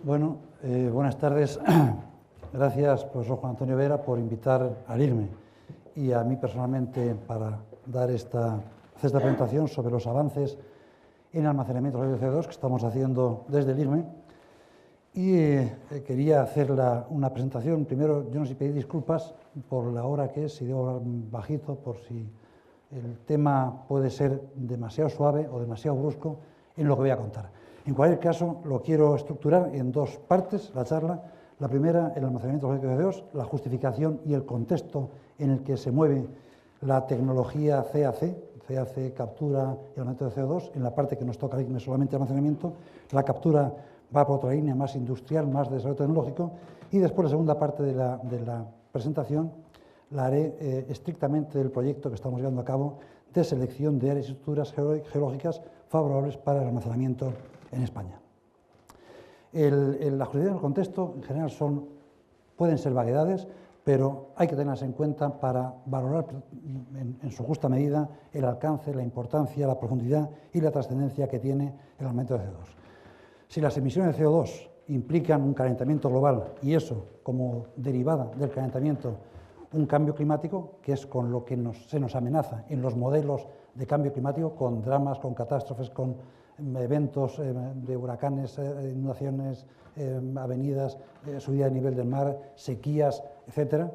Buenas tardes. Gracias, profesor Juan Antonio Vera, por invitar al IRME y a mí personalmente para hacer esta presentación sobre los avances en almacenamiento de CO2 que estamos haciendo desde el IRME. Y quería hacer una presentación. Primero, yo no sé si pedir disculpas por la hora que es, si debo hablar bajito, por si el tema puede ser demasiado suave o demasiado brusco en lo que voy a contar. En cualquier caso, lo quiero estructurar en dos partes, la charla. La primera, el almacenamiento de CO2, la justificación y el contexto en el que se mueve la tecnología CAC, captura y almacenamiento de CO2, en la parte que nos toca solamente almacenamiento. La captura va por otra línea más industrial, más de desarrollo tecnológico, y después la segunda parte de la presentación la haré estrictamente del proyecto que estamos llevando a cabo de selección de áreas y estructuras geológicas favorables para el almacenamiento en España. La justificación del contexto, en general, pueden ser vaguedades, pero hay que tenerlas en cuenta para valorar en su justa medida el alcance, la importancia, la profundidad y la trascendencia que tiene el aumento de CO2. Si las emisiones de CO2 implican un calentamiento global y eso, como derivada del calentamiento, un cambio climático, que es con lo que se nos amenaza en los modelos de cambio climático, con dramas, con catástrofes, con eventos de huracanes, inundaciones, avenidas, subida de nivel del mar, sequías, etc.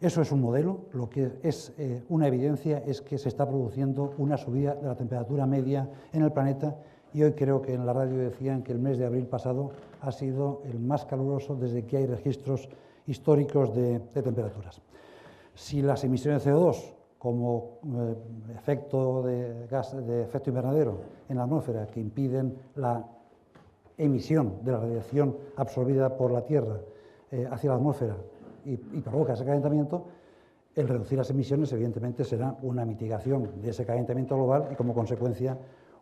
Eso es un modelo. Lo que es una evidencia es que se está produciendo una subida de la temperatura media en el planeta, y hoy creo que en la radio decían que el mes de abril pasado ha sido el más caluroso desde que hay registros históricos de temperaturas. Si las emisiones de CO2 como efecto de gas de efecto invernadero en la atmósfera que impiden la emisión de la radiación absorbida por la Tierra hacia la atmósfera y provoca ese calentamiento, el reducir las emisiones evidentemente será una mitigación de ese calentamiento global y como consecuencia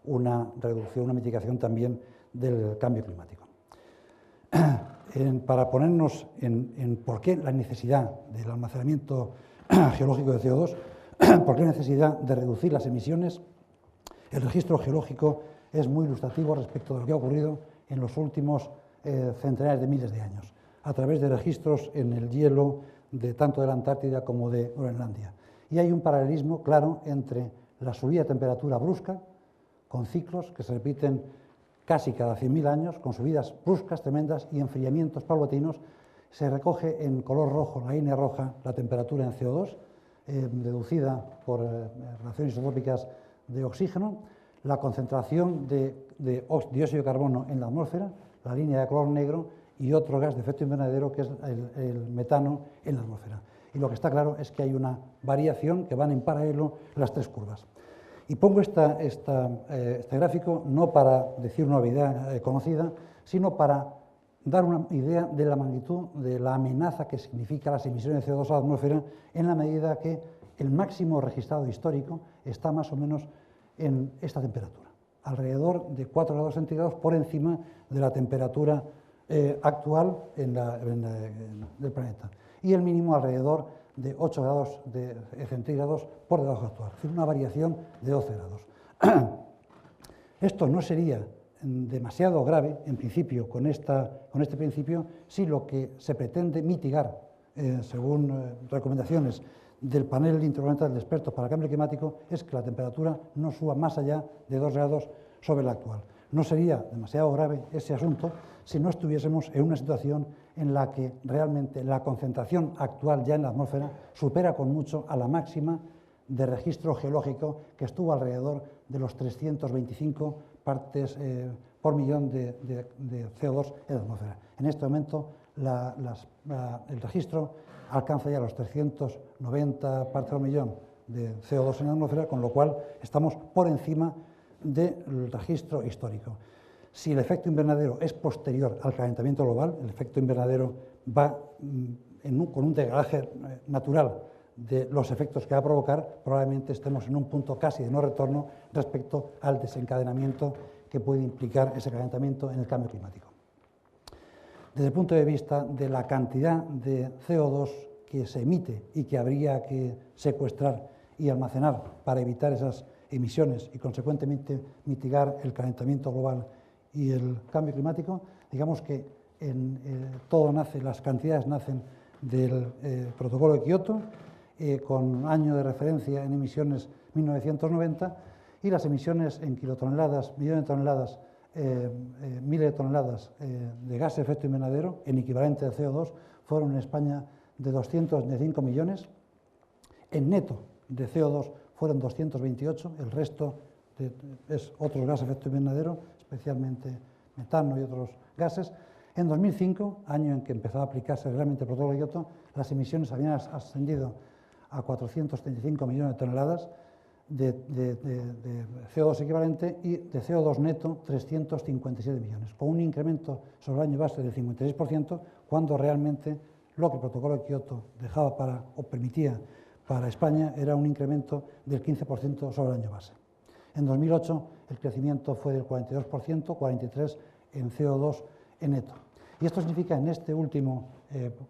una reducción, una mitigación también del cambio climático. Para ponernos en por qué la necesidad del almacenamiento geológico de CO2, por qué la necesidad de reducir las emisiones, el registro geológico es muy ilustrativo respecto de lo que ha ocurrido en los últimos centenares de miles de años, a través de registros en el hielo tanto de la Antártida como de Groenlandia. Y hay un paralelismo claro entre la subida de temperatura brusca, con ciclos que se repiten casi cada 100.000 años, con subidas bruscas, tremendas, y enfriamientos paulatinos. Se recoge en color rojo, la línea roja, la temperatura en CO2, deducida por relaciones isotrópicas de oxígeno, la concentración de dióxido de carbono en la atmósfera, la línea de color negro, y otro gas de efecto invernadero que es el metano en la atmósfera. Y lo que está claro es que hay una variación que van en paralelo las tres curvas. Y pongo este gráfico no para decir una novedad conocida, sino para dar una idea de la magnitud de la amenaza que significa las emisiones de CO2 a la atmósfera, en la medida que el máximo registrado histórico está más o menos en esta temperatura, alrededor de 4 grados centígrados por encima de la temperatura actual del planeta, y el mínimo alrededor de 8 grados centígrados por debajo actual, es decir, una variación de 12 grados. Esto no sería demasiado grave, en principio, con este principio, si lo que se pretende mitigar, según recomendaciones del panel intergubernamental de expertos para el cambio climático, es que la temperatura no suba más allá de 2 grados sobre la actual. No sería demasiado grave ese asunto si no estuviésemos en una situación en la que realmente la concentración actual ya en la atmósfera supera con mucho a la máxima de registro geológico, que estuvo alrededor de los 325 partes por millón de CO2 en la atmósfera. En este momento el registro alcanza ya los 390 partes por millón de CO2 en la atmósfera, con lo cual estamos por encima del registro histórico. Si el efecto invernadero es posterior al calentamiento global, el efecto invernadero va con un degradaje natural de los efectos que va a provocar, probablemente estemos en un punto casi de no retorno respecto al desencadenamiento que puede implicar ese calentamiento en el cambio climático. Desde el punto de vista de la cantidad de CO2 que se emite y que habría que secuestrar y almacenar para evitar esas emisiones y, consecuentemente, mitigar el calentamiento global y el cambio climático, digamos que todo nace, las cantidades nacen del protocolo de Kioto, con año de referencia en emisiones 1990, y las emisiones en kilotoneladas, millones de toneladas, miles de toneladas de gas de efecto invernadero en equivalente de CO2 fueron en España de 225 millones. En neto de CO2 fueron 228, el resto es otros gases de efecto invernadero, especialmente metano y otros gases. En 2005, año en que empezó a aplicarse realmente el protocolo de Kioto, las emisiones habían ascendido a 435 millones de toneladas de CO2 equivalente y de CO2 neto 357 millones, con un incremento sobre el año base del 56%, cuando realmente lo que el protocolo de Kioto dejaba o permitía para España era un incremento del 15% sobre el año base. En 2008 el crecimiento fue del 42%, 43% en CO2 en neto. Y esto significa, en este último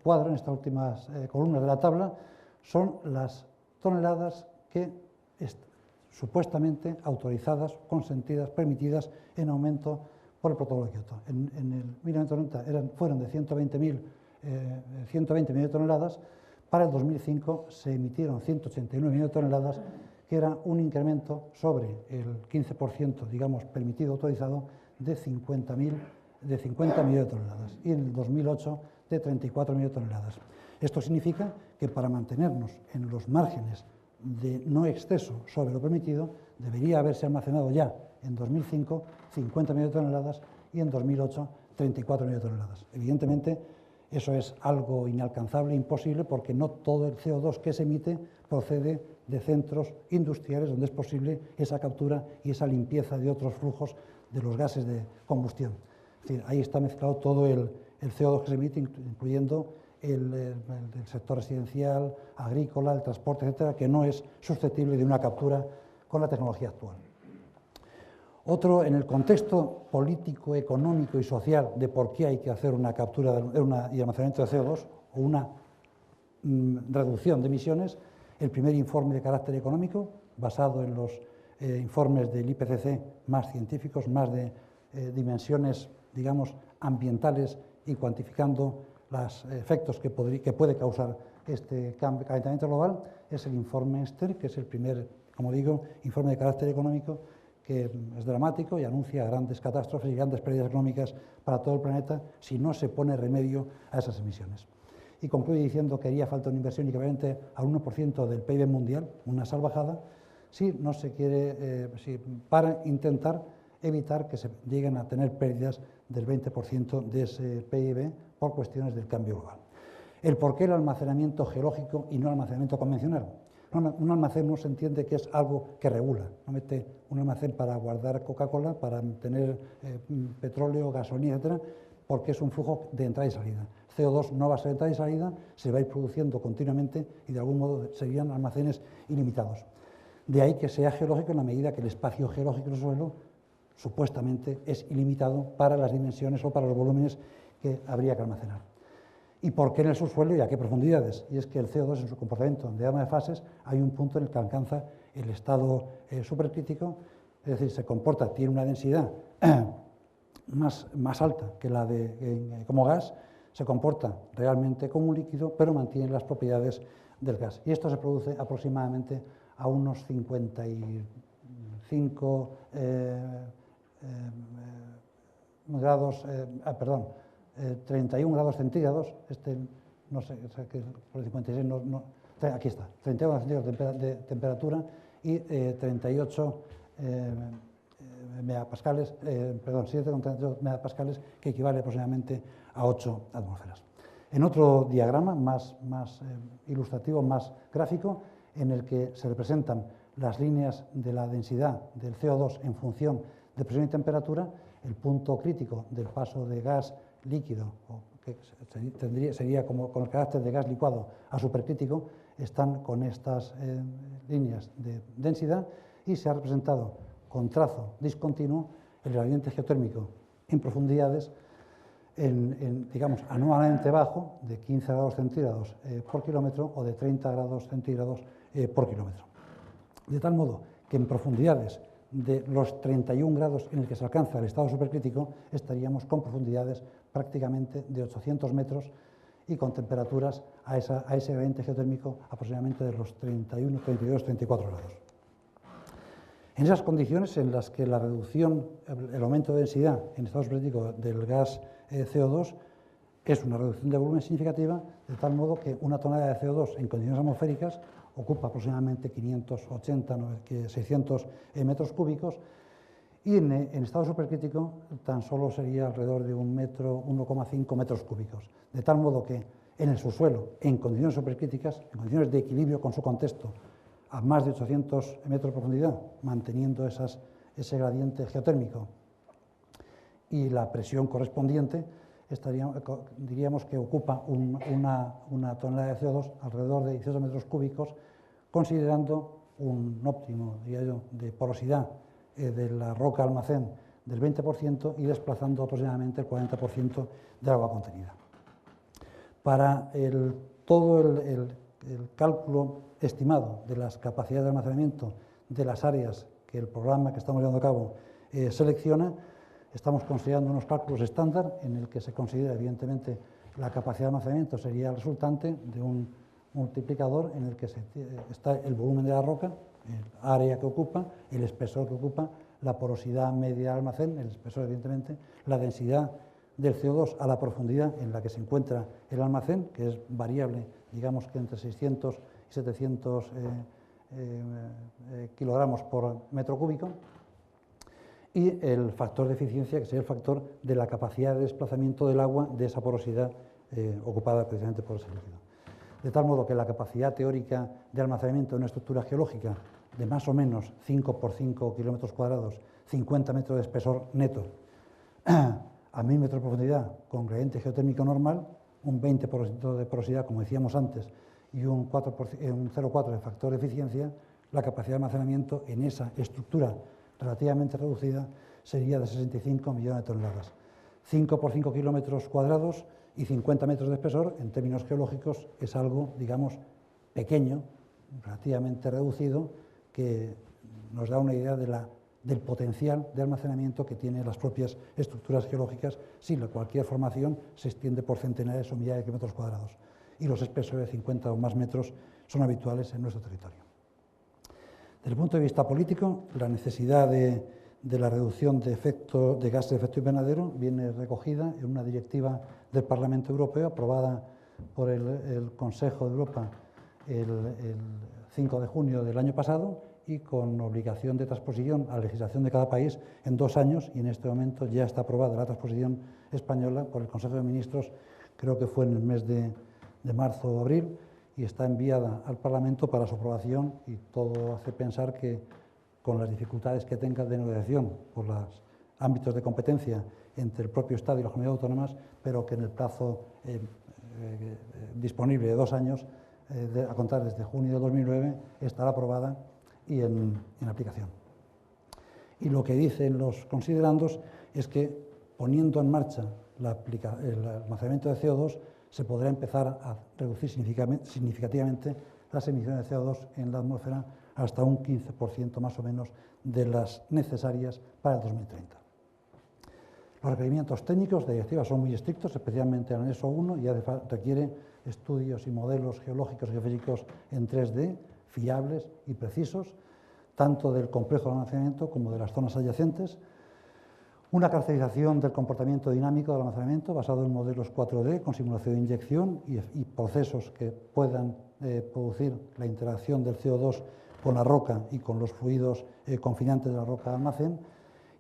cuadro, en estas últimas columnas de la tabla, son las toneladas que supuestamente autorizadas, consentidas, permitidas en aumento por el protocolo de Kioto. En el 1990 fueron de 120 millones de toneladas. Para el 2005 se emitieron 189 millones de toneladas, que era un incremento sobre el 15%, digamos, permitido, autorizado, de 50 millones de toneladas, y en el 2008 de 34 millones de toneladas. Esto significa que para mantenernos en los márgenes de no exceso sobre lo permitido, debería haberse almacenado ya en 2005 50 millones de toneladas y en 2008 34 millones de toneladas. Evidentemente, eso es algo inalcanzable, imposible, porque no todo el CO2 que se emite procede de centros industriales donde es posible esa captura y esa limpieza de otros flujos de los gases de combustión. Es decir, ahí está mezclado todo el CO2 que se emite, incluyendo el sector residencial, agrícola, el transporte, etcétera, que no es susceptible de una captura con la tecnología actual. Otro, en el contexto político, económico y social de por qué hay que hacer una captura y almacenamiento de CO2 o una reducción de emisiones, el primer informe de carácter económico, basado en los informes del IPCC más científicos, más de dimensiones, digamos, ambientales y cuantificando los efectos que puede causar este calentamiento global, es el informe Stern, que es el primer, como digo, informe de carácter económico, que es dramático y anuncia grandes catástrofes y grandes pérdidas económicas para todo el planeta si no se pone remedio a esas emisiones. Y concluye diciendo que haría falta una inversión equivalente al 1% del PIB mundial, una salvajada, si no se quiere, para intentar evitar que se lleguen a tener pérdidas del 20% de ese PIB por cuestiones del cambio global. El por qué el almacenamiento geológico y no el almacenamiento convencional. Un almacén no se entiende que es algo que regula. No mete un almacén para guardar Coca-Cola, para tener petróleo, gasolina, etcétera, porque es un flujo de entrada y salida. CO2 no va a ser entrada y salida, se va a ir produciendo continuamente y de algún modo serían almacenes ilimitados. De ahí que sea geológico en la medida que el espacio geológico del suelo supuestamente es ilimitado para las dimensiones o para los volúmenes que habría que almacenar. ¿Y por qué en el subsuelo y a qué profundidades? Y es que el CO2 en su comportamiento de gama de fases hay un punto en el que alcanza el estado supercrítico, es decir, se comporta, tiene una densidad más alta que la como gas, se comporta realmente como un líquido, pero mantiene las propiedades del gas. Y esto se produce aproximadamente a unos 55 31 grados centígrados, no sé, por el 56, aquí está, 31 grados centígrados de temperatura y 38 megapascales, 7,38 megapascales, que equivale aproximadamente a 8 atmósferas. En otro diagrama más ilustrativo, más gráfico, en el que se representan las líneas de la densidad del CO2 en función de presión y temperatura, el punto crítico del paso de gas líquido, que sería como con el carácter de gas licuado a supercrítico, están con estas líneas de densidad, y se ha representado con trazo discontinuo el gradiente geotérmico en profundidades, digamos, anualmente bajo, de 15 grados centígrados por kilómetro o de 30 grados centígrados por kilómetro. De tal modo que en profundidades de los 31 grados en el que se alcanza el estado supercrítico, estaríamos con profundidades prácticamente de 800 metros y con temperaturas a ese gradiente geotérmico aproximadamente de los 31, 32, 34 grados. En esas condiciones en las que la reducción, el aumento de densidad en estado supercrítico del gas CO2 es una reducción de volumen significativa, de tal modo que una tonelada de CO2 en condiciones atmosféricas ocupa aproximadamente 580, 600 metros cúbicos, y en estado supercrítico tan solo sería alrededor de 1,5 metros cúbicos. De tal modo que en el subsuelo, en condiciones supercríticas, en condiciones de equilibrio con su contexto, a más de 800 metros de profundidad, manteniendo ese gradiente geotérmico y la presión correspondiente, diríamos que ocupa una tonelada de CO2 alrededor de 18 metros cúbicos, considerando un óptimo, diría yo, de porosidad de la roca almacén del 20% y desplazando aproximadamente el 40% del agua contenida. Para todo el cálculo estimado de las capacidades de almacenamiento de las áreas que el programa que estamos llevando a cabo selecciona, estamos considerando unos cálculos estándar en el que se considera, evidentemente, la capacidad de almacenamiento sería el resultante de un multiplicador en el que está el volumen de la roca, el área que ocupa, el espesor que ocupa, la porosidad media del almacén, el espesor, evidentemente, la densidad del CO2 a la profundidad en la que se encuentra el almacén, que es variable, digamos que entre 600 y 700 kilogramos por metro cúbico, y el factor de eficiencia, que sería el factor de la capacidad de desplazamiento del agua de esa porosidad ocupada precisamente por ese líquido. De tal modo que la capacidad teórica de almacenamiento de una estructura geológica de más o menos 5 por 5 kilómetros cuadrados, 50 metros de espesor neto, a 1000 metros de profundidad, con gradiente geotérmico normal, un 20% de porosidad, como decíamos antes, y un 0,4 de factor de eficiencia, la capacidad de almacenamiento en esa estructura relativamente reducida sería de 65 millones de toneladas. 5 por 5 kilómetros cuadrados y 50 metros de espesor, en términos geológicos, es algo, digamos, pequeño, relativamente reducido, que nos da una idea del potencial de almacenamiento que tienen las propias estructuras geológicas si cualquier formación se extiende por centenares o millares de kilómetros cuadrados. Y los espesores de 50 o más metros son habituales en nuestro territorio. Desde el punto de vista político, la necesidad de la reducción de gases de efecto invernadero viene recogida en una directiva del Parlamento Europeo aprobada por el Consejo de Europa el 5 de junio del año pasado y con obligación de transposición a la legislación de cada país en 2 años, y en este momento ya está aprobada la transposición española por el Consejo de Ministros, creo que fue en el mes de marzo o abril, y está enviada al Parlamento para su aprobación, y todo hace pensar que, con las dificultades que tenga de negociación por los ámbitos de competencia entre el propio Estado y las comunidades autónomas, pero que en el plazo disponible de 2 años, a contar desde junio de 2009, estará aprobada y en aplicación. Y lo que dicen los considerandos es que, poniendo en marcha el almacenamiento de CO2, se podrá empezar a reducir significativamente las emisiones de CO2 en la atmósfera hasta un 15% más o menos de las necesarias para el 2030. Los requerimientos técnicos de directiva son muy estrictos, especialmente el anexo 1, y requiere estudios y modelos geológicos y geofísicos en 3D, fiables y precisos, tanto del complejo de almacenamiento como de las zonas adyacentes. Una caracterización del comportamiento dinámico del almacenamiento basado en modelos 4D con simulación de inyección y procesos que puedan producir la interacción del CO2 con la roca y con los fluidos confinantes de la roca de almacén,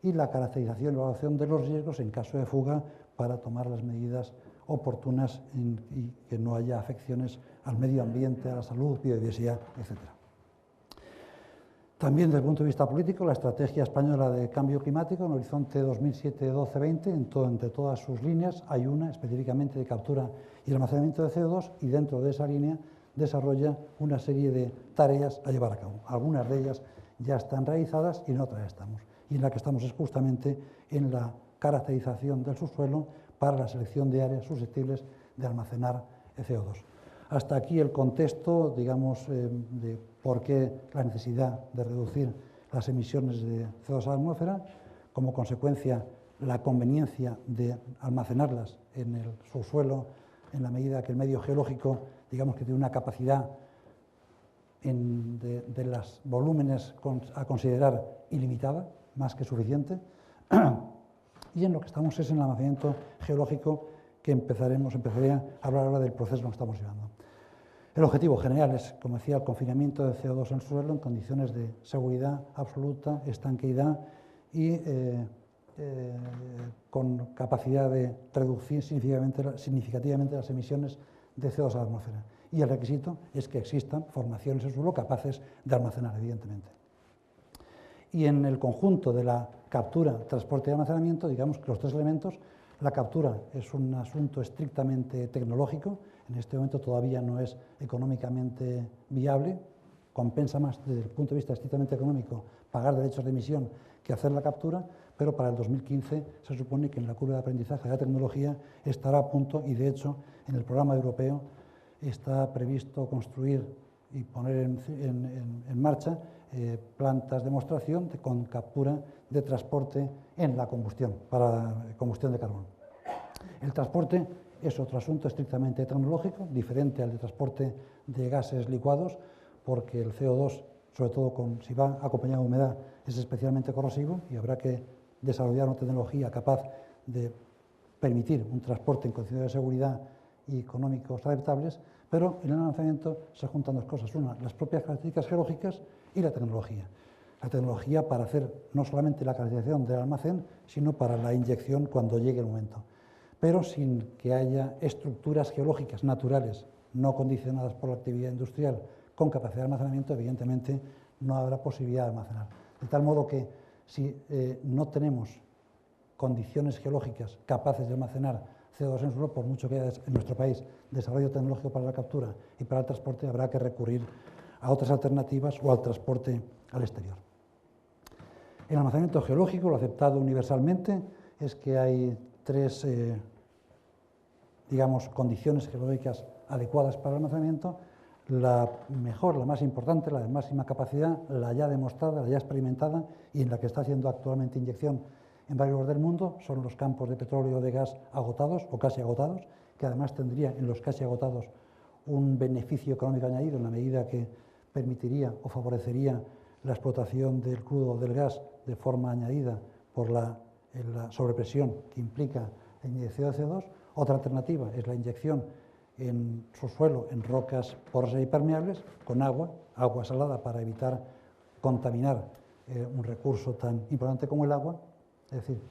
y la caracterización y evaluación de los riesgos en caso de fuga para tomar las medidas oportunas y que no haya afecciones al medio ambiente, a la salud, biodiversidad, etc. También desde el punto de vista político, la estrategia española de cambio climático en horizonte 2007-12-20, entre todas sus líneas hay una específicamente de captura y almacenamiento de CO2, y dentro de esa línea desarrolla una serie de tareas a llevar a cabo. Algunas de ellas ya están realizadas y en otras estamos. Y en la que estamos es justamente en la caracterización del subsuelo para la selección de áreas susceptibles de almacenar CO2. Hasta aquí el contexto, digamos, de por qué la necesidad de reducir las emisiones de CO2 a la atmósfera, como consecuencia la conveniencia de almacenarlas en el subsuelo en la medida que el medio geológico, digamos que tiene una capacidad de los volúmenes a considerar ilimitada, más que suficiente. Y en lo que estamos es en el almacenamiento geológico, que empezaré a hablar ahora del proceso que estamos llevando. El objetivo general es, como decía, el confinamiento de CO2 en el suelo en condiciones de seguridad absoluta, estanqueidad y con capacidad de reducir significativamente las emisiones de CO2 a la atmósfera. Y el requisito es que existan formaciones en el suelo capaces de almacenar, evidentemente. Y en el conjunto de la captura, transporte y almacenamiento, digamos que los tres elementos, la captura es un asunto estrictamente tecnológico, en este momento todavía no es económicamente viable, compensa más desde el punto de vista estrictamente económico pagar derechos de emisión que hacer la captura, pero para el 2015 se supone que en la curva de aprendizaje de la tecnología estará a punto y de hecho en el programa europeo está previsto construir y poner en marcha plantas de demostración con captura de transporte en la combustión, para combustión de carbón. El transporte es otro asunto estrictamente tecnológico, diferente al de transporte de gases licuados, porque el CO2, sobre todo si va acompañado de humedad, es especialmente corrosivo y habrá que desarrollar una tecnología capaz de permitir un transporte en condiciones de seguridad y económicos aceptables, pero en el almacenamiento se juntan dos cosas. Una, las propias características geológicas y la tecnología. La tecnología para hacer no solamente la calcificación del almacén, sino para la inyección cuando llegue el momento. Pero sin que haya estructuras geológicas naturales no condicionadas por la actividad industrial con capacidad de almacenamiento, evidentemente no habrá posibilidad de almacenar. De tal modo que si no tenemos condiciones geológicas capaces de almacenar CO2 en el suelo, por mucho que haya en nuestro país desarrollo tecnológico para la captura y para el transporte, habrá que recurrir a otras alternativas o al transporte al exterior. El almacenamiento geológico, lo aceptado universalmente, es que hay tres condiciones geológicas adecuadas para el almacenamiento. La mejor, la más importante, la de máxima capacidad, la ya demostrada, la ya experimentada y en la que está haciendo actualmente inyección en varios lugares del mundo, son los campos de petróleo o de gas agotados o casi agotados, que además tendría en los casi agotados un beneficio económico añadido en la medida que permitiría o favorecería la explotación del crudo o del gas de forma añadida por la sobrepresión que implica la inyección de CO2. Otra alternativa es la inyección en subsuelo, en rocas porosas y permeables, con agua salada para evitar contaminar un recurso tan importante como el agua, es decir,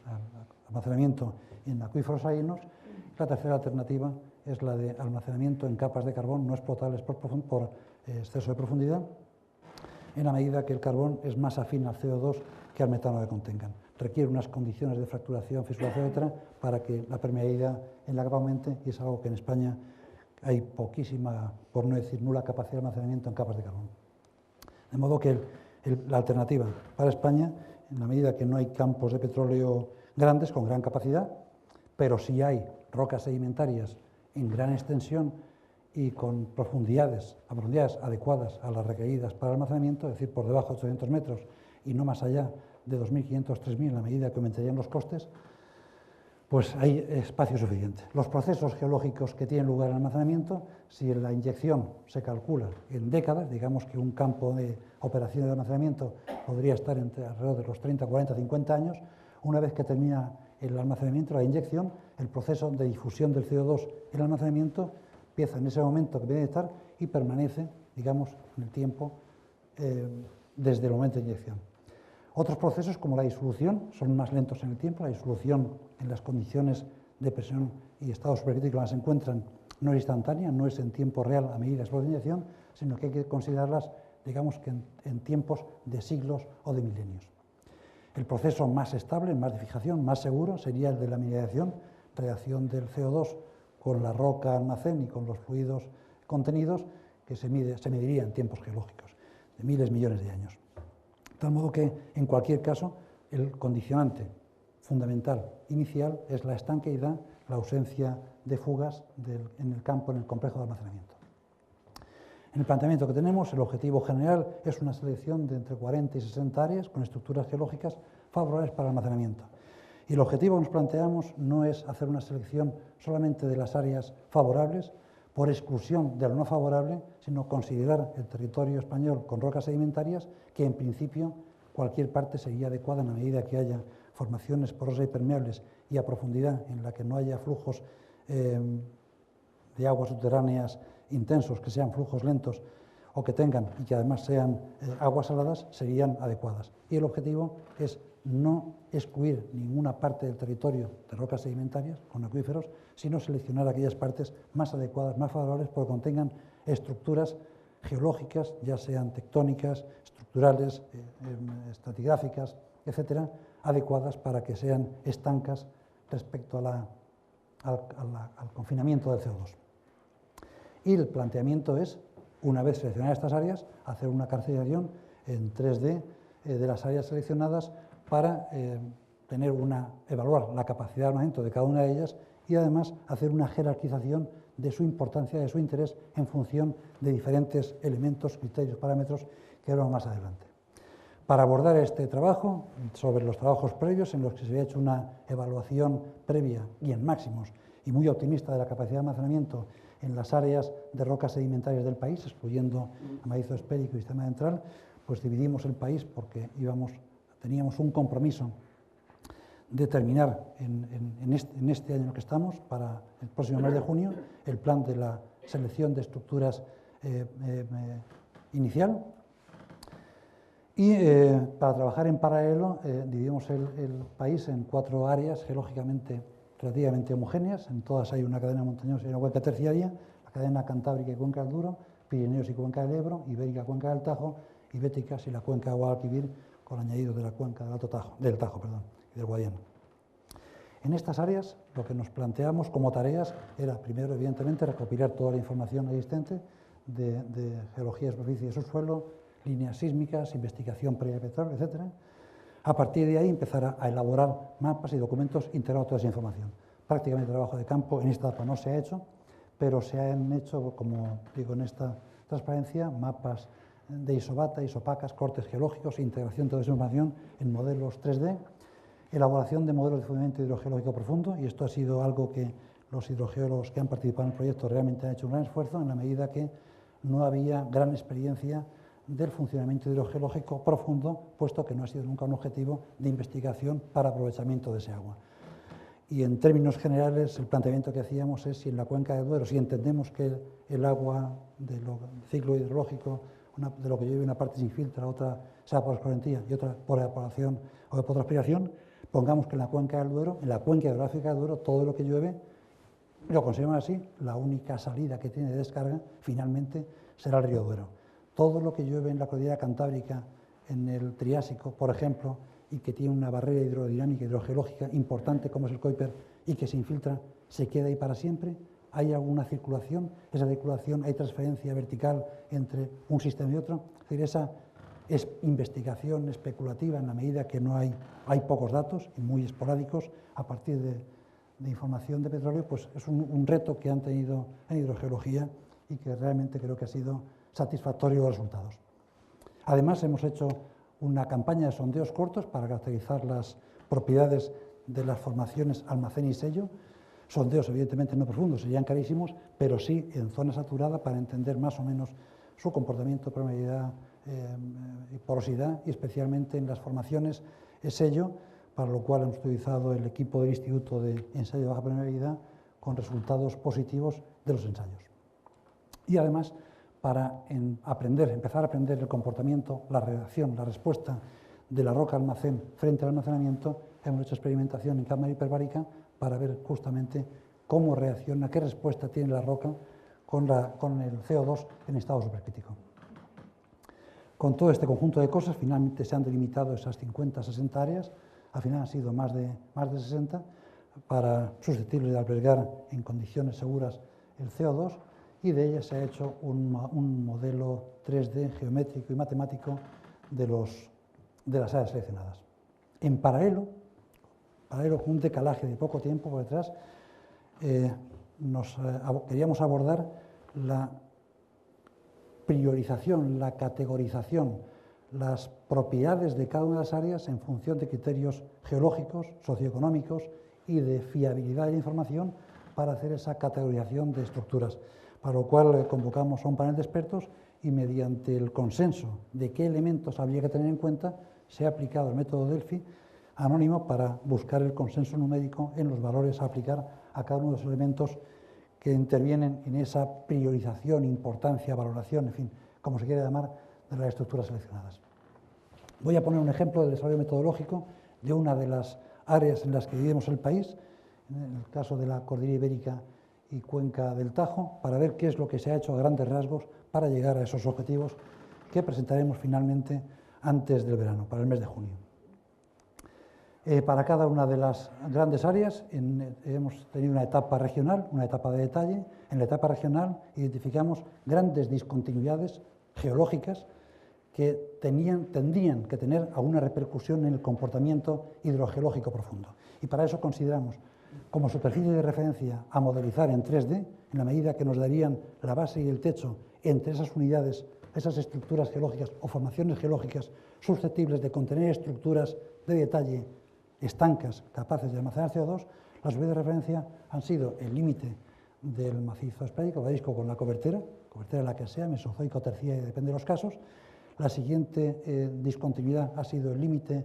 almacenamiento en acuíferos salinos. La tercera alternativa es la de almacenamiento en capas de carbón no explotables por exceso de profundidad, en la medida que el carbón es más afín al CO2 que al metano que contengan. Requiere unas condiciones de fracturación, fisuración, etcétera, para que la permeabilidad en la capa aumente, y es algo que en España hay poquísima, por no decir nula, capacidad de almacenamiento en capas de carbón. De modo que la alternativa para España, en la medida que no hay campos de petróleo grandes con gran capacidad, pero sí hay rocas sedimentarias en gran extensión y con profundidades adecuadas a las requeridas para el almacenamiento, es decir, por debajo de 800 metros y no más allá de 2.500, 3.000, en la medida que aumentarían los costes, pues hay espacio suficiente. Los procesos geológicos que tienen lugar en el almacenamiento, si la inyección se calcula en décadas, digamos que un campo de operación de almacenamiento podría estar alrededor de los 30, 40, 50 años, una vez que termina el almacenamiento, la inyección, el proceso de difusión del CO2 en el almacenamiento empieza en ese momento que viene de estar y permanece, digamos, en el tiempo desde el momento de inyección. Otros procesos, como la disolución, son más lentos en el tiempo. La disolución en las condiciones de presión y estado supercrítico en las que se encuentran no es instantánea, no es en tiempo real a medida de la inyección, sino que hay que considerarlas, digamos, que en tiempos de siglos o de milenios. El proceso más estable, más de fijación, más seguro, sería el de la mineralización, reacción del CO2 con la roca almacén y con los fluidos contenidos, que se mediría en tiempos geológicos, de miles, millones de años. De tal modo que, en cualquier caso, el condicionante fundamental inicial es la estanqueidad, la ausencia de fugas en el campo, en el complejo de almacenamiento. En el planteamiento que tenemos, el objetivo general es una selección de entre 40 y 60 áreas con estructuras geológicas favorables para el almacenamiento. Y el objetivo que nos planteamos no es hacer una selección solamente de las áreas favorables, por exclusión de lo no favorable, sino considerar el territorio español con rocas sedimentarias que en principio cualquier parte sería adecuada en la medida que haya formaciones porosas y permeables y a profundidad en la que no haya flujos de aguas subterráneas intensos, que sean flujos lentos o que tengan y que además sean aguas saladas, serían adecuadas. Y el objetivo es no excluir ninguna parte del territorio de rocas sedimentarias con acuíferos, sino seleccionar aquellas partes más adecuadas, más favorables, porque contengan estructuras geológicas, ya sean tectónicas, estructurales, estratigráficas, etcétera, adecuadas para que sean estancas respecto al confinamiento del CO2. Y el planteamiento es, una vez seleccionadas estas áreas, hacer una caracterización en 3D de las áreas seleccionadas para evaluar la capacidad de armamento de cada una de ellas y además hacer una jerarquización de su importancia, de su interés en función de diferentes elementos, criterios, parámetros que veremos más adelante. Para abordar este trabajo, sobre los trabajos previos en los que se había hecho una evaluación previa y en máximos y muy optimista de la capacidad de almacenamiento en las áreas de rocas sedimentarias del país, excluyendo macizo esférico y sistema central, pues dividimos el país porque teníamos un compromiso de terminar en este año en el que estamos, para el próximo mes de junio, el plan de la selección de estructuras inicial. Y para trabajar en paralelo dividimos el país en 4 áreas geológicamente relativamente homogéneas. En todas hay una cadena montañosa y una cuenca terciaria, la cadena cantábrica y cuenca del Douro, Pirineos y cuenca del Ebro, Ibérica, cuenca del Tajo, y Béticas y la cuenca de Guadalquivir, con añadido de la cuenca del Tajo y del Guadiana. En estas áreas lo que nos planteamos como tareas era, primero, evidentemente, recopilar toda la información existente de geología de superficie y de subsuelo, líneas sísmicas, investigación previa de petróleo, etc. A partir de ahí empezar a elaborar mapas y documentos integrando toda esa información. Prácticamente el trabajo de campo en esta etapa no se ha hecho, pero se han hecho, como digo en esta transparencia, mapas de isobata, isopacas, cortes geológicos, integración de toda esa información en modelos 3D, elaboración de modelos de fundamento hidrogeológico profundo, y esto ha sido algo que los hidrogeólogos que han participado en el proyecto realmente han hecho un gran esfuerzo, en la medida que no había gran experiencia del funcionamiento hidrogeológico profundo, puesto que no ha sido nunca un objetivo de investigación para aprovechamiento de ese agua. Y en términos generales, el planteamiento que hacíamos es si en la cuenca del Duero, si entendemos que el agua del ciclo hidrológico, de lo que llueve una parte se infiltra, otra se va por escorrentía y otra por evaporación o por transpiración, pongamos que en la cuenca del Duero, en la cuenca hidrográfica del Duero, todo lo que llueve, lo consideramos así, la única salida que tiene de descarga finalmente será el río Duero. Todo lo que llueve en la cordillera cantábrica, en el Triásico, por ejemplo, y que tiene una barrera hidrodinámica, hidrogeológica importante como es el Kuiper y que se infiltra, se queda ahí para siempre. ¿Hay alguna circulación? Esa circulación, ¿hay transferencia vertical entre un sistema y otro? Es decir, esa es investigación especulativa en la medida que no hay pocos datos y muy esporádicos a partir de información de petróleo, pues es un reto que han tenido en hidrogeología y que realmente creo que ha sido satisfactorio los resultados. Además, hemos hecho una campaña de sondeos cortos para caracterizar las propiedades de las formaciones almacén y sello. Sondeos evidentemente no profundos, serían carísimos, pero sí en zona saturada para entender más o menos su comportamiento, permeabilidad y porosidad, y especialmente en las formaciones sello, para lo cual hemos utilizado el equipo del Instituto de Ensayo de Baja Permeabilidad con resultados positivos de los ensayos. Y además, para empezar a aprender el comportamiento, la reacción, la respuesta de la roca almacén frente al almacenamiento, hemos hecho experimentación en cámara hiperbárica para ver justamente cómo reacciona, qué respuesta tiene la roca con el CO2 en estado supercrítico. Con todo este conjunto de cosas, finalmente se han delimitado esas 50-60 áreas, al final han sido más de 60, para susceptibles de albergar en condiciones seguras el CO2, y de ellas se ha hecho un modelo 3D geométrico y matemático de las áreas seleccionadas. En paralelo, con un decalaje de poco tiempo por detrás, queríamos abordar la priorización, la categorización, las propiedades de cada una de las áreas en función de criterios geológicos, socioeconómicos y de fiabilidad de la información para hacer esa categorización de estructuras, para lo cual convocamos a un panel de expertos y mediante el consenso de qué elementos habría que tener en cuenta se ha aplicado el método Delphi anónimo para buscar el consenso numérico en los valores a aplicar a cada uno de los elementos que intervienen en esa priorización, importancia, valoración, en fin, como se quiera llamar, de las estructuras seleccionadas. Voy a poner un ejemplo del desarrollo metodológico de una de las áreas en las que vivimos el país, en el caso de la Cordillera Ibérica y Cuenca del Tajo, para ver qué es lo que se ha hecho a grandes rasgos para llegar a esos objetivos que presentaremos finalmente antes del verano, para el mes de junio. Para cada una de las grandes áreas hemos tenido una etapa regional, una etapa de detalle. En la etapa regional identificamos grandes discontinuidades geológicas que tendrían que tener alguna repercusión en el comportamiento hidrogeológico profundo. Y para eso consideramos como superficie de referencia a modelizar en 3D, en la medida que nos darían la base y el techo entre esas unidades, esas estructuras geológicas o formaciones geológicas susceptibles de contener estructuras de detalle estancas capaces de almacenar CO2, las unidades de referencia han sido el límite del macizo espádico, varisco con la cobertera la que sea, mesozoico, terciario, depende de los casos. La siguiente discontinuidad ha sido el límite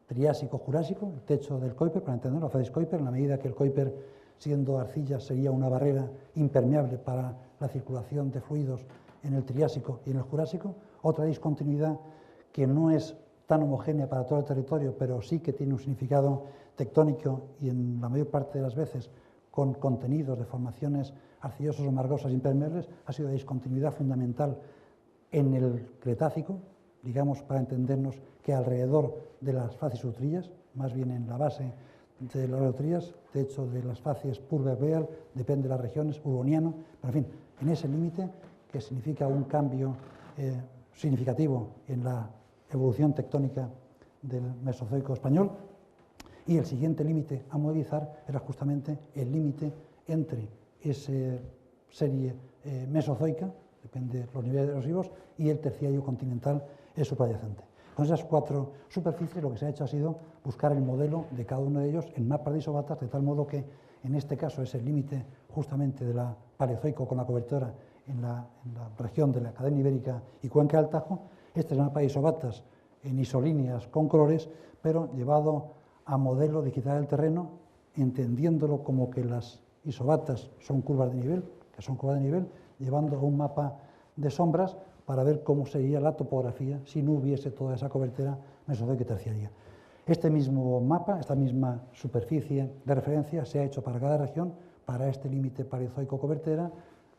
triásico-jurásico, el techo del Kuiper, para entenderlo, Fasis Kuiper, en la medida que el Kuiper, siendo arcilla, sería una barrera impermeable para la circulación de fluidos en el Triásico y en el Jurásico. Otra discontinuidad que no es tan homogénea para todo el territorio, pero sí que tiene un significado tectónico y en la mayor parte de las veces con contenidos de formaciones arcillosas o margosas impermeables, ha sido la discontinuidad fundamental en el Cretácico, digamos, para entendernos que alrededor de las facies utrillas, más bien en la base de las utrillas, de hecho de las facies Purbeck-Beal, depende de las regiones, Huroniano, pero en fin, en ese límite que significa un cambio significativo en la evolución tectónica del Mesozoico español. Y el siguiente límite a modelizar era justamente el límite entre esa serie mesozoica, depende de los niveles erosivos, y el terciario continental subyacente. Con esas cuatro superficies lo que se ha hecho ha sido buscar el modelo de cada uno de ellos en mapas de isobatas, de tal modo que en este caso es el límite justamente de la Paleozoico con la cobertura en la región de la cadena ibérica y Cuenca del Tajo. Este es el mapa de isobatas en isolíneas con colores, pero llevado a modelo de quitar el terreno, entendiéndolo como que las isobatas son curvas de nivel, llevando a un mapa de sombras para ver cómo sería la topografía si no hubiese toda esa cobertura mesozoica y terciaria. Este mismo mapa, esta misma superficie de referencia se ha hecho para cada región, para este límite paleozoico cobertera,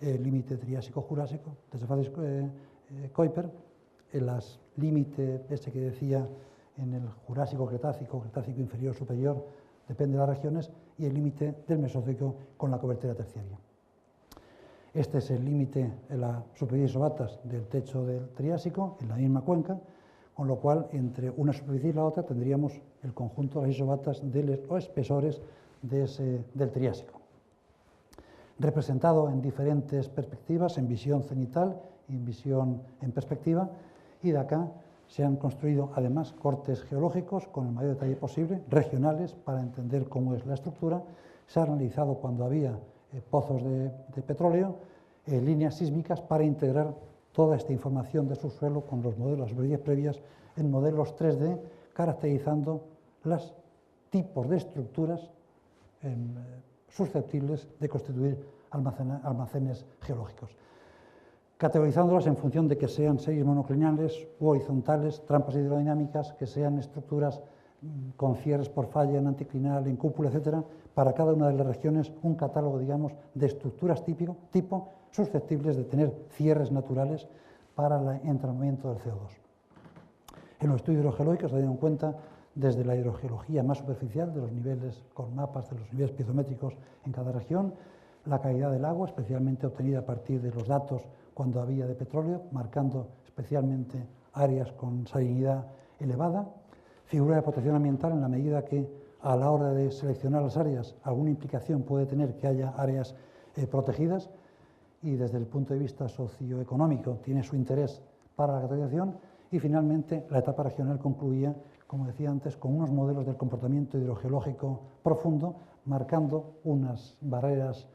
el límite triásico-jurásico, desde fases Kuiper, el límite ese que decía en el Jurásico-Cretácico, Cretácico inferior-superior, depende de las regiones, y el límite del Mesozoico con la cobertura terciaria. Este es el límite de la superficie de isobatas del techo del Triásico, en la misma cuenca, con lo cual entre una superficie y la otra tendríamos el conjunto de las isobatas de los espesores del Triásico. Representado en diferentes perspectivas, en visión cenital y en visión en perspectiva, y de acá se han construido además cortes geológicos con el mayor detalle posible, regionales, para entender cómo es la estructura. Se ha analizado cuando había pozos de petróleo, líneas sísmicas, para integrar toda esta información de subsuelo con los modelos, las superficies previas, en modelos 3D, caracterizando los tipos de estructuras susceptibles de constituir almacenes geológicos, categorizándolas en función de que sean series monoclinales u horizontales, trampas hidrodinámicas, que sean estructuras con cierres por falla en anticlinal, en cúpula, etcétera, para cada una de las regiones un catálogo, digamos, de estructuras tipo susceptibles de tener cierres naturales para el entramamiento del CO2. En los estudios hidrogeológicos se ha tenido en cuenta desde la hidrogeología más superficial, de los niveles con mapas de los niveles piezométricos en cada región, la calidad del agua, especialmente obtenida a partir de los datos cuando había de petróleo, marcando especialmente áreas con salinidad elevada, figura de protección ambiental en la medida que a la hora de seleccionar las áreas alguna implicación puede tener que haya áreas protegidas, y desde el punto de vista socioeconómico tiene su interés para la categorización. Y finalmente la etapa regional concluía, como decía antes, con unos modelos del comportamiento hidrogeológico profundo, marcando unas barreras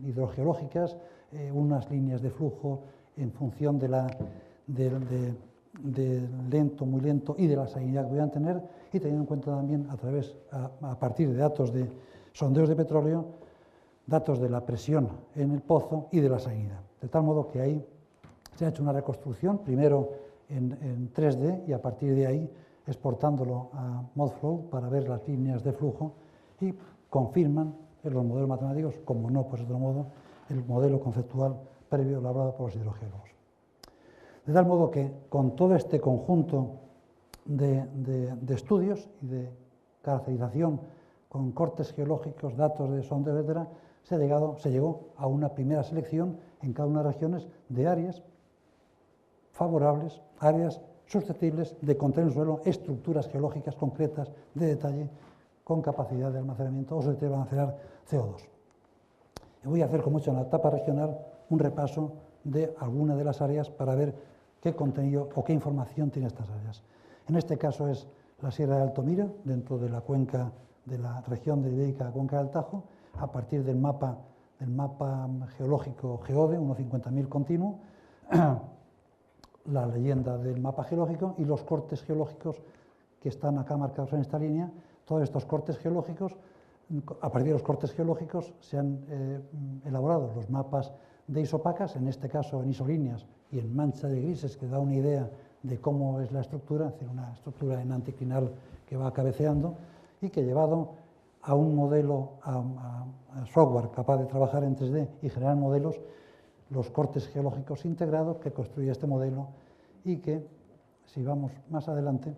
hidrogeológicas, unas líneas de flujo en función de lento, muy lento y de la salinidad que podían tener, y teniendo en cuenta también a partir de datos de sondeos de petróleo, datos de la presión en el pozo y de la salinidad. De tal modo que ahí se ha hecho una reconstrucción, primero en 3D y a partir de ahí exportándolo a ModFlow para ver las líneas de flujo, y confirman en los modelos matemáticos, como no pues otro modo, el modelo conceptual previo elaborado por los hidrogeólogos. De tal modo que con todo este conjunto de estudios y de caracterización con cortes geológicos, datos de sondeo, etc., se llegó a una primera selección en cada una de las regiones de áreas favorables, áreas susceptibles de contener en el suelo estructuras geológicas concretas de detalle con capacidad de almacenamiento o susceptibles de almacenar CO2. Y voy a hacer, como he hecho en la etapa regional, un repaso de alguna de las áreas para ver qué contenido o qué información tienen estas áreas. En este caso es la Sierra de Altomira, dentro de la cuenca de la región de Ibérica, cuenca del Tajo, a partir del mapa geológico GEODE, 1.50.000 continuo, la leyenda del mapa geológico y los cortes geológicos que están acá marcados en esta línea. Todos estos cortes geológicos, a partir de los cortes geológicos se han elaborado los mapas de isopacas, en este caso en isolíneas y en mancha de grises, que da una idea de cómo es la estructura, es decir, una estructura en anticlinal que va cabeceando y que, llevado a un modelo, a software capaz de trabajar en 3D y generar modelos, los cortes geológicos integrados que construye este modelo, y que, si vamos más adelante,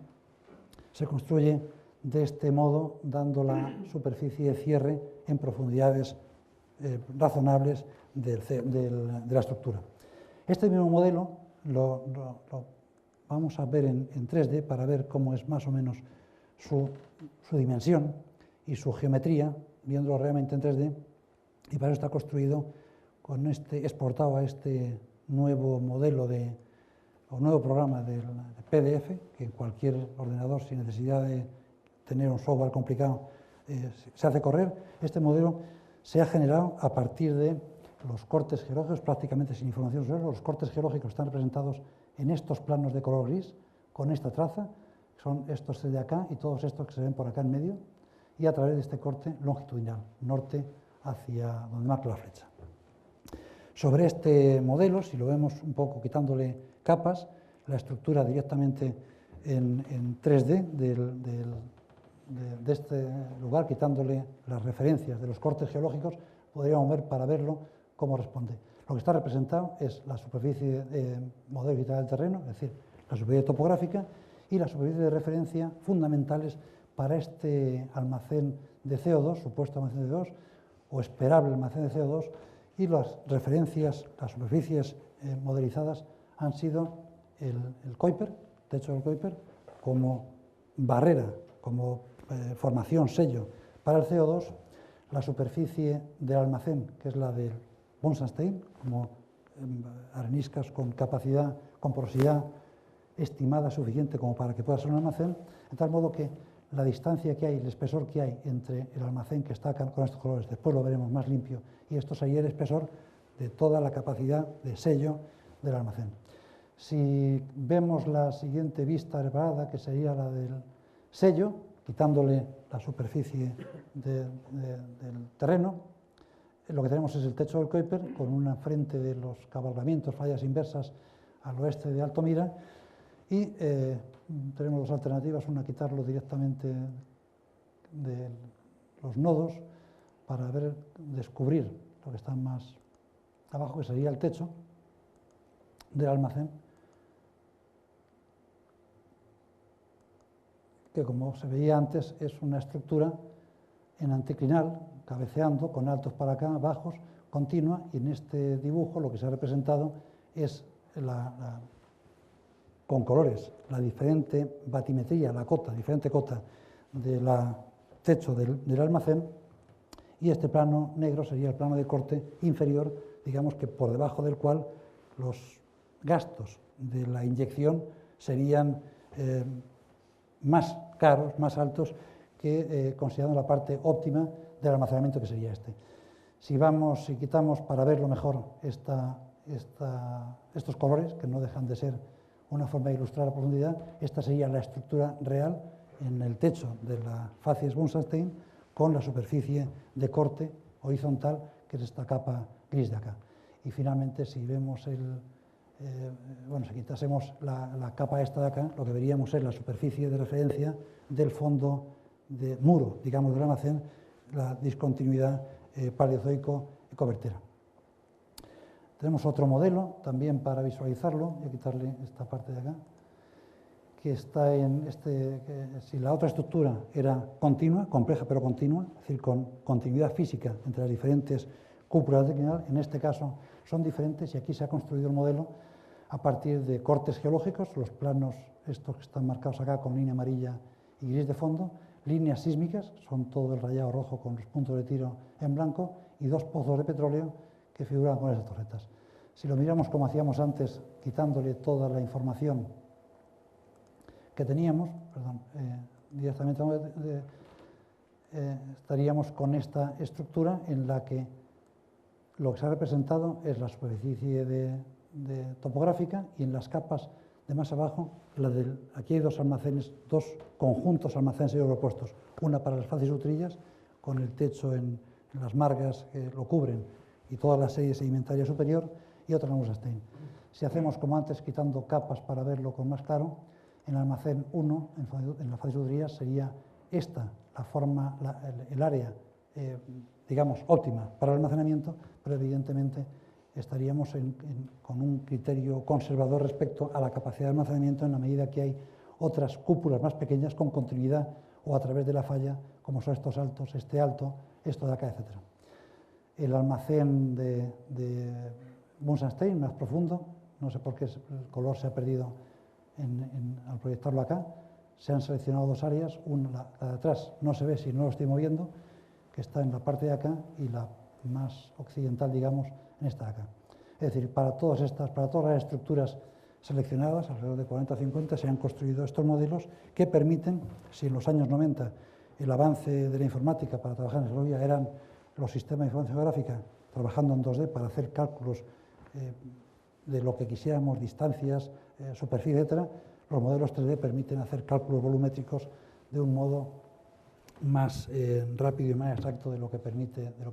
se construye de este modo, dando la superficie de cierre en profundidades razonables de la estructura. Este mismo modelo lo vamos a ver en 3D para ver cómo es más o menos su dimensión y su geometría, viéndolo realmente en 3D, y para eso está construido exportado a este nuevo modelo o nuevo programa de PDF, que en cualquier ordenador, sin necesidad de tener un software complicado, se hace correr. Este modelo se ha generado a partir de los cortes geológicos, prácticamente sin información sobre ellos. Los cortes geológicos están representados en estos planos de color gris, con esta traza, son estos de acá y todos estos que se ven por acá en medio, y a través de este corte longitudinal, norte hacia donde marca la flecha. Sobre este modelo, si lo vemos un poco quitándole capas, la estructura directamente en 3D de este lugar, quitándole las referencias de los cortes geológicos, podríamos ver para verlo cómo responde. Lo que está representado es la superficie modelo digital del terreno, es decir, la superficie topográfica y la superficie de referencia fundamentales para este almacén de CO2, supuesto almacén de CO2 o esperable almacén de CO2, y las referencias, las superficies modelizadas han sido el Kuiper, techo del Kuiper, como barrera, como formación, sello para el CO2, la superficie del almacén, que es la del Bunsenstein, como areniscas con capacidad, con porosidad estimada suficiente como para que pueda ser un almacén, de tal modo que la distancia que hay, el espesor que hay entre el almacén, que está con estos colores, después lo veremos más limpio, y esto sería el espesor de toda la capacidad de sello del almacén. Si vemos la siguiente vista preparada, que sería la del sello, quitándole la superficie del terreno, lo que tenemos es el techo del Kuiper, con una frente de los cabalgamientos, fallas inversas al oeste de Altomira, y tenemos dos alternativas: una, quitarlo directamente de los nodos para descubrir lo que está más abajo, que sería el techo del almacén, que, como se veía antes, es una estructura en anticlinal, cabeceando, con altos para acá, bajos, continua, y en este dibujo lo que se ha representado es con colores, la diferente batimetría, diferente cota del techo del almacén, y este plano negro sería el plano de corte inferior digamos que por debajo del cual los gastos de la inyección serían más caros, más altos que considerando la parte óptima del almacenamiento que sería este. Si quitamos para verlo mejor estos colores, que no dejan de ser una forma de ilustrar la profundidad, esta sería la estructura real en el techo de la facies Bunsenstein con la superficie de corte horizontal, que es esta capa gris de acá. Y finalmente, si vemos si quitásemos la capa esta de acá, lo que veríamos es la superficie de referencia del fondo de muro, digamos, del almacén, la discontinuidad paleozoico-ecovertera. Tenemos otro modelo también para visualizarlo, voy a quitarle esta parte de acá, que está si la otra estructura era continua, compleja pero continua, es decir, con continuidad física entre las diferentes cúpulas de declinal, en este caso son diferentes y aquí se ha construido el modelo a partir de cortes geológicos, los planos estos que están marcados acá con línea amarilla y gris de fondo, líneas sísmicas, son todo el rayado rojo con los puntos de tiro en blanco, y dos pozos de petróleo que figuran con esas torretas. Si lo miramos como hacíamos antes, quitándole toda la información que teníamos, directamente estaríamos con esta estructura en la que lo que se ha representado es la superficie topográfica, y en las capas de más abajo, aquí hay dos almacenes, dos conjuntos almacenes sobrepuestos, una para las facies utrillas, con el techo en las margas que lo cubren y toda la serie sedimentaria superior, y otra en Bunsenstein. Si hacemos como antes, quitando capas para verlo con más claro, en el almacén 1, en las facies utrillas, sería esta la forma, el área, digamos, óptima para el almacenamiento, pero evidentemente estaríamos con un criterio conservador respecto a la capacidad de almacenamiento en la medida que hay otras cúpulas más pequeñas con continuidad o a través de la falla, como son estos altos, este alto, esto de acá, etc. El almacén de Bunsenstein, más profundo, no sé por qué el color se ha perdido al proyectarlo acá, se han seleccionado dos áreas, la de atrás no se ve si no lo estoy moviendo, que está en la parte de acá, y la más occidental, digamos, en esta de acá. Es decir, para todas las estructuras seleccionadas, alrededor de 40 o 50, se han construido estos modelos que permiten, si en los años 90 el avance de la informática para trabajar en geología eran los sistemas de información geográfica trabajando en 2D para hacer cálculos de lo que quisiéramos, distancias, superficie, etc., los modelos 3D permiten hacer cálculos volumétricos de un modo más rápido y más exacto de lo que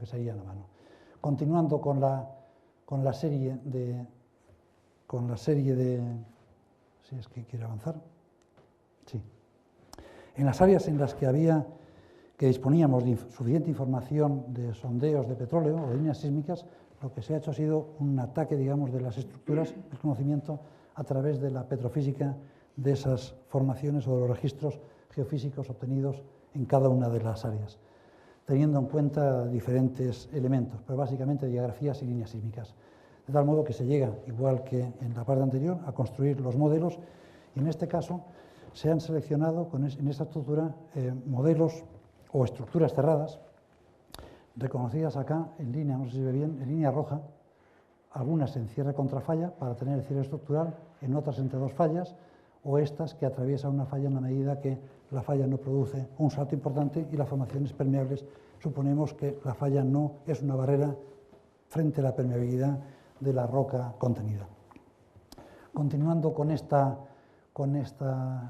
sería en la mano. Continuando con la serie de... Si es que quiere avanzar. Sí. En las áreas en las que disponíamos de suficiente información de sondeos de petróleo o de líneas sísmicas, lo que se ha hecho ha sido un ataque, digamos, de las estructuras del conocimiento a través de la petrofísica de esas formaciones o de los registros geofísicos obtenidos en cada una de las áreas, teniendo en cuenta diferentes elementos, pero básicamente diagrafías y líneas sísmicas. De tal modo que se llega, igual que en la parte anterior, a construir los modelos, y en este caso se han seleccionado en esta estructura modelos o estructuras cerradas, reconocidas acá en línea, no sé si se ve bien, en línea roja, algunas en cierre contra falla para tener el cierre estructural, en otras entre dos fallas, o estas que atraviesan una falla en la medida que la falla no produce un salto importante y las formaciones permeables, suponemos que la falla no es una barrera frente a la permeabilidad de la roca contenida. Continuando con esta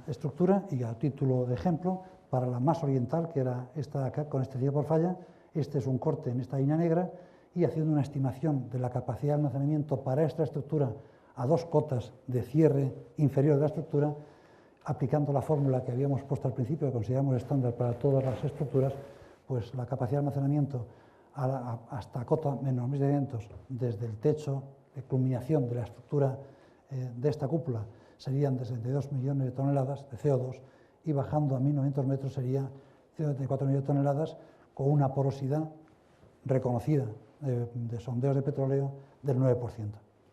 estructura, y a título de ejemplo, para la más oriental, que era esta de acá, con este cierre por falla, este es un corte en esta línea negra, y haciendo una estimación de la capacidad de almacenamiento para esta estructura a dos cotas de cierre inferior de la estructura, aplicando la fórmula que habíamos puesto al principio, que consideramos estándar para todas las estructuras, pues la capacidad de almacenamiento hasta cota menos 1.600 desde el techo de culminación de la estructura de esta cúpula serían de 62 millones de toneladas de CO2, y bajando a 1.900 metros sería 174 millones de toneladas, con una porosidad reconocida de sondeos de petróleo del 9%,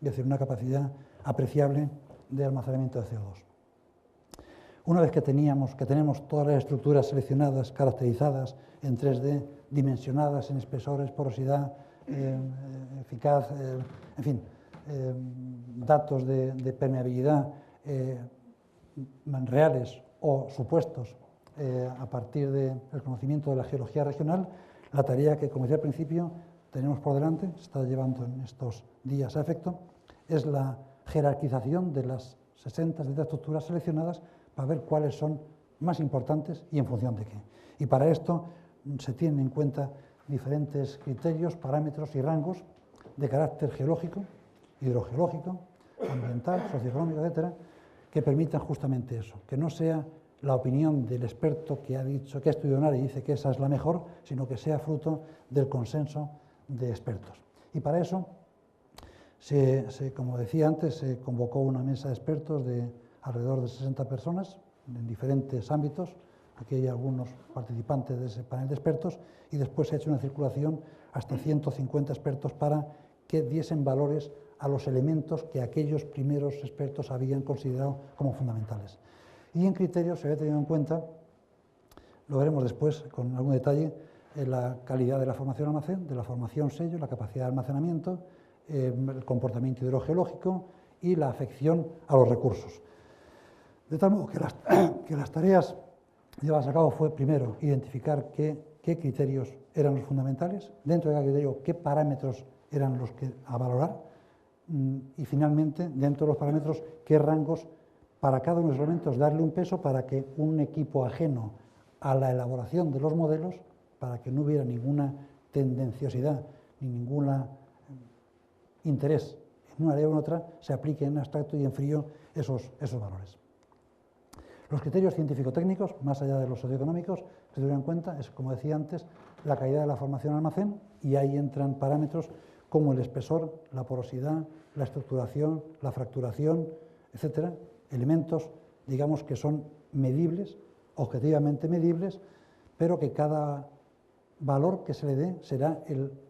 es decir, una capacidad apreciable de almacenamiento de CO2. Una vez que tenemos todas las estructuras seleccionadas, caracterizadas en 3D, dimensionadas en espesores, porosidad, eficaz, en fin, datos de permeabilidad reales o supuestos a partir del conocimiento de la geología regional, la tarea que, como decía al principio, tenemos por delante, se está llevando en estos días a efecto, es la jerarquización de las 60 estructuras seleccionadas para ver cuáles son más importantes y en función de qué. Y para esto se tienen en cuenta diferentes criterios, parámetros y rangos de carácter geológico, hidrogeológico, ambiental, socioeconómico, etcétera, que permitan justamente eso, que no sea la opinión del experto que ha dicho, que ha estudiado un área y dice que esa es la mejor, sino que sea fruto del consenso de expertos. Y para eso, como decía antes, se convocó una mesa de expertos de alrededor de 60 personas en diferentes ámbitos. Aquí hay algunos participantes de ese panel de expertos y después se ha hecho una circulación hasta 150 expertos para que diesen valores a los elementos que aquellos primeros expertos habían considerado como fundamentales. Y en criterios se había tenido en cuenta, lo veremos después con algún detalle, la calidad de la formación almacén, de la formación sello, la capacidad de almacenamiento, el comportamiento hidrogeológico y la afección a los recursos. De tal modo que las tareas llevadas a cabo fue, primero, identificar qué criterios eran los fundamentales, dentro de cada criterio qué parámetros eran los que a valorar y, finalmente, dentro de los parámetros, qué rangos para cada uno de los elementos darle un peso para que un equipo ajeno a la elaboración de los modelos, para que no hubiera ninguna tendenciosidad ni ningún interés en una área o en otra, se aplique en abstracto y en frío esos valores. Los criterios científico-técnicos, más allá de los socioeconómicos, que se tuvieron en cuenta es, como decía antes, la calidad de la formación almacén, y ahí entran parámetros como el espesor, la porosidad, la estructuración, la fracturación, etcétera, elementos, digamos, que son medibles, objetivamente medibles, pero que cada valor que se le dé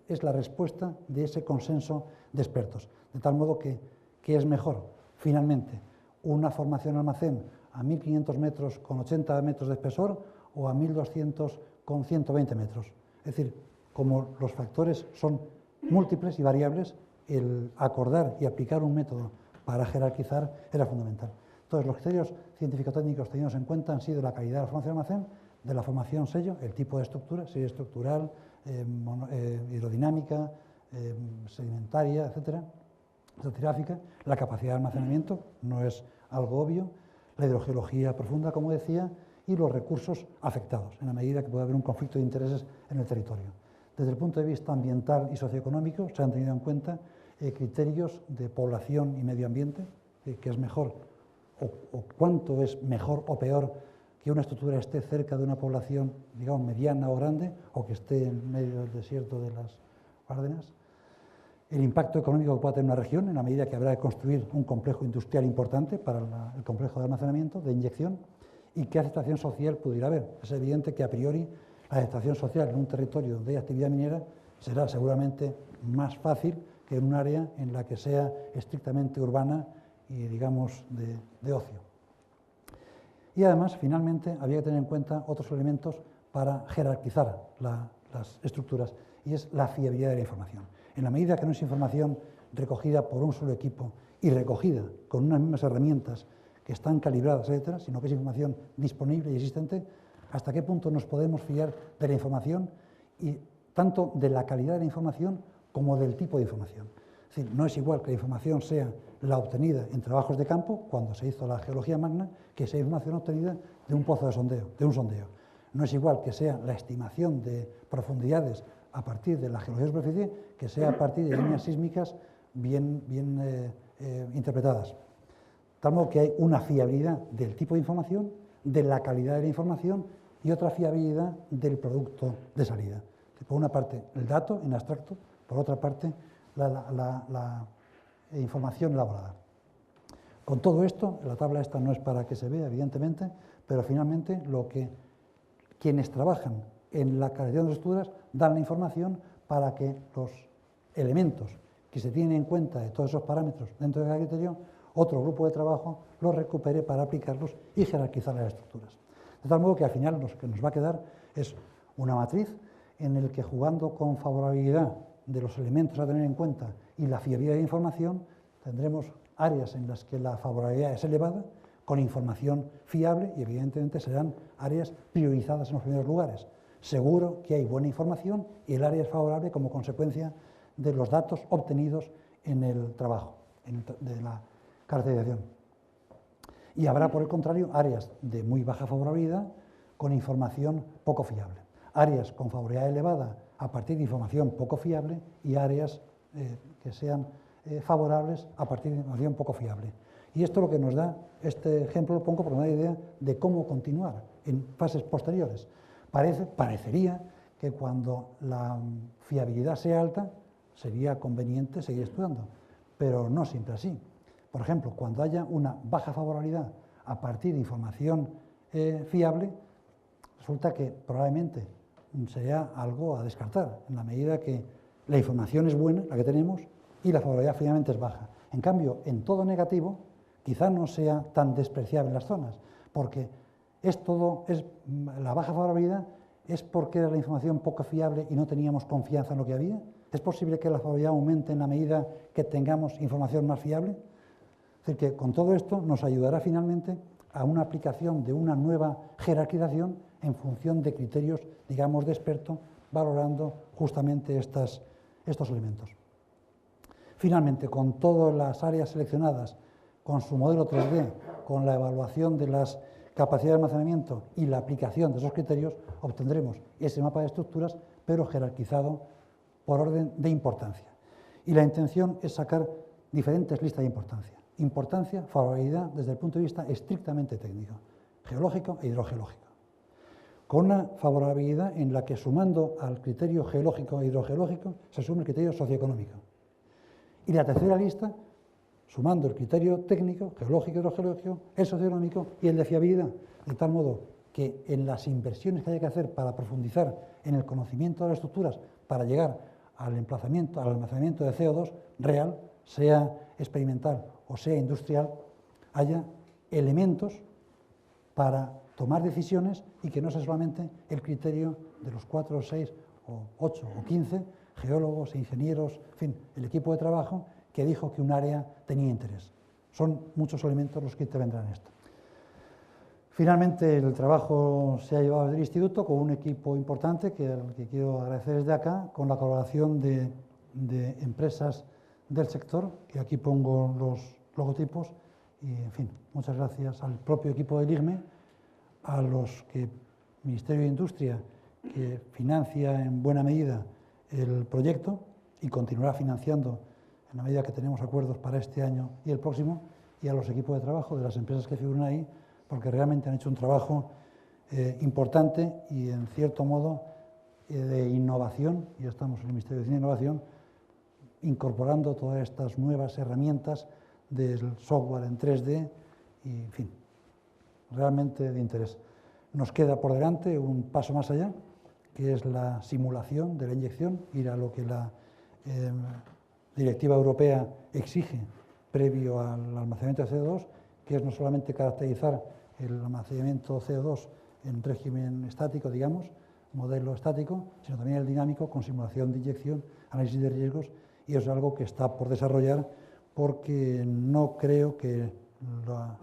es la respuesta de ese consenso de expertos. De tal modo que es mejor, finalmente, una formación almacén a 1.500 metros con 80 metros de espesor o a 1.200 con 120 metros. Es decir, como los factores son múltiples y variables, el acordar y aplicar un método para jerarquizar era fundamental. Entonces, los criterios científico-técnicos tenidos en cuenta han sido la calidad de la formación almacén, de la formación sello, el tipo de estructura, si es estructural, hidrodinámica, sedimentaria, etcétera, estratigrafíca, la capacidad de almacenamiento, no es algo obvio, la hidrogeología profunda, como decía, y los recursos afectados, en la medida que puede haber un conflicto de intereses en el territorio. Desde el punto de vista ambiental y socioeconómico, se han tenido en cuenta criterios de población y medio ambiente, que es mejor, o cuánto es mejor o peor que una estructura esté cerca de una población, digamos, mediana o grande, o que esté en medio del desierto de las Ardenas. El impacto económico que pueda tener una región, en la medida que habrá que construir un complejo industrial importante para el complejo de almacenamiento, de inyección, y qué aceptación social pudiera haber. Es evidente que a priori la aceptación social en un territorio donde hay actividad minera será seguramente más fácil que en un área en la que sea estrictamente urbana y, digamos, de ocio. Y además, finalmente, había que tener en cuenta otros elementos para jerarquizar las estructuras, y es la fiabilidad de la información. En la medida que no es información recogida por un solo equipo y recogida con unas mismas herramientas que están calibradas, etcétera, sino que es información disponible y existente, ¿hasta qué punto nos podemos fiar de la información, y tanto de la calidad de la información como del tipo de información? Es decir, no es igual que la información sea la obtenida en trabajos de campo, cuando se hizo la geología magna, que sea información obtenida de un pozo de sondeo, de un sondeo. No es igual que sea la estimación de profundidades a partir de la geología de superficie, que sea a partir de líneas sísmicas bien interpretadas. De tal modo que hay una fiabilidad del tipo de información, de la calidad de la información, y otra fiabilidad del producto de salida. Por una parte, el dato en abstracto, por otra parte, la información elaborada. Con todo esto, la tabla esta no es para que se vea, evidentemente, pero finalmente quienes trabajan en la calidad de las estructuras dan la información para que los elementos que se tienen en cuenta de todos esos parámetros dentro de cada criterio, otro grupo de trabajo los recupere para aplicarlos y jerarquizar las estructuras. De tal modo que al final lo que nos va a quedar es una matriz en la que, jugando con favorabilidad de los elementos a tener en cuenta y la fiabilidad de la información, tendremos áreas en las que la favorabilidad es elevada, con información fiable, y evidentemente serán áreas priorizadas en los primeros lugares. Seguro que hay buena información y el área es favorable como consecuencia de los datos obtenidos en el trabajo, de la caracterización. Y habrá, por el contrario, áreas de muy baja favorabilidad con información poco fiable. Áreas con favorabilidad elevada a partir de información poco fiable y áreas que sean favorables a partir de información poco fiable. Y esto lo que nos da, este ejemplo lo pongo por una idea de cómo continuar en fases posteriores. Parecería que cuando la fiabilidad sea alta sería conveniente seguir estudiando, pero no siempre así. Por ejemplo, cuando haya una baja favorabilidad a partir de información fiable, resulta que probablemente sería algo a descartar, en la medida que la información es buena, la que tenemos, y la favorabilidad finalmente es baja. En cambio, en todo negativo, quizá no sea tan despreciable en las zonas, porque la baja favorabilidad es porque era la información poco fiable y no teníamos confianza en lo que había. ¿Es posible que la favorabilidad aumente en la medida que tengamos información más fiable? Es decir, que con todo esto nos ayudará finalmente a una aplicación de una nueva jerarquización en función de criterios, digamos, de experto, valorando justamente estos elementos. Finalmente, con todas las áreas seleccionadas, con su modelo 3D, con la evaluación de las capacidades de almacenamiento y la aplicación de esos criterios, obtendremos ese mapa de estructuras, pero jerarquizado por orden de importancia. Y la intención es sacar diferentes listas de importancia. Importancia, favorabilidad desde el punto de vista estrictamente técnico, geológico e hidrogeológico. Con una favorabilidad en la que, sumando al criterio geológico e hidrogeológico, se sume el criterio socioeconómico. Y la tercera lista, sumando el criterio técnico, geológico, hidrogeológico, el socioeconómico y el de fiabilidad, de tal modo que en las inversiones que haya que hacer para profundizar en el conocimiento de las estructuras, para llegar al emplazamiento, al almacenamiento de CO2 real, sea experimental o sea industrial, haya elementos para tomar decisiones y que no sea solamente el criterio de los 4 o 6 o 8 o 15 geólogos e ingenieros, en fin, el equipo de trabajo que dijo que un área tenía interés. Son muchos elementos los que intervendrán en esto. Finalmente, el trabajo se ha llevado desde el Instituto con un equipo importante que quiero agradecer desde acá, con la colaboración de empresas del sector, que aquí pongo los logotipos, y en fin, muchas gracias al propio equipo del IGME, a los que Ministerio de Industria, que financia en buena medida el proyecto y continuará financiando en la medida que tenemos acuerdos para este año y el próximo, y a los equipos de trabajo de las empresas que figuran ahí, porque realmente han hecho un trabajo importante y, en cierto modo, de innovación, y estamos en el Ministerio de Ciencia e Innovación, incorporando todas estas nuevas herramientas del software en 3D y, en fin, realmente de interés. Nos queda por delante un paso más allá, que es la simulación de la inyección, ir a lo que la Directiva Europea exige previo al almacenamiento de CO2, que es no solamente caracterizar el almacenamiento CO2 en régimen estático, digamos, modelo estático, sino también el dinámico con simulación de inyección, análisis de riesgos, y eso es algo que está por desarrollar porque no creo que la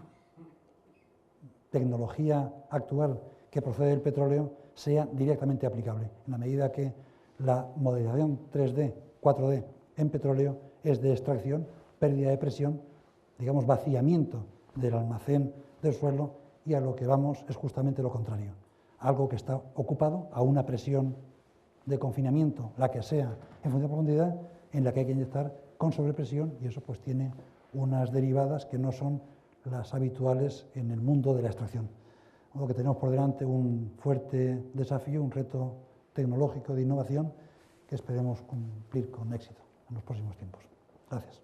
tecnología actual que procede del petróleo sea directamente aplicable, en la medida que la modelización 3D, 4D en petróleo es de extracción, pérdida de presión, digamos, vaciamiento del almacén del suelo, y a lo que vamos es justamente lo contrario, algo que está ocupado a una presión de confinamiento, la que sea, en función de profundidad, en la que hay que inyectar con sobrepresión, y eso pues tiene unas derivadas que no son las habituales en el mundo de la extracción. De modo que tenemos por delante un fuerte desafío, un reto tecnológico de innovación que esperemos cumplir con éxito en los próximos tiempos. Gracias.